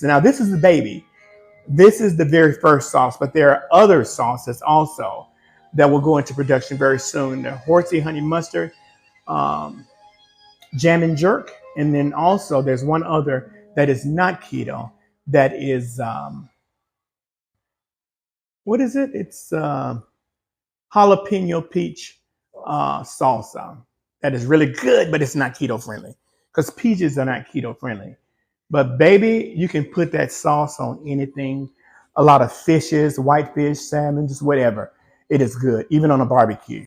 Now, this is the baby. This is the very first sauce, but there are other sauces also that will go into production very soon. The horsey honey mustard, um, jam and jerk, and then also there's one other that is not keto. That is what is it? It's jalapeno peach salsa. That is really good, but it's not keto friendly because peaches are not keto friendly. But baby, you can put that sauce on anything. A lot of fishes, whitefish, salmon, just whatever. It is good, even on a barbecue.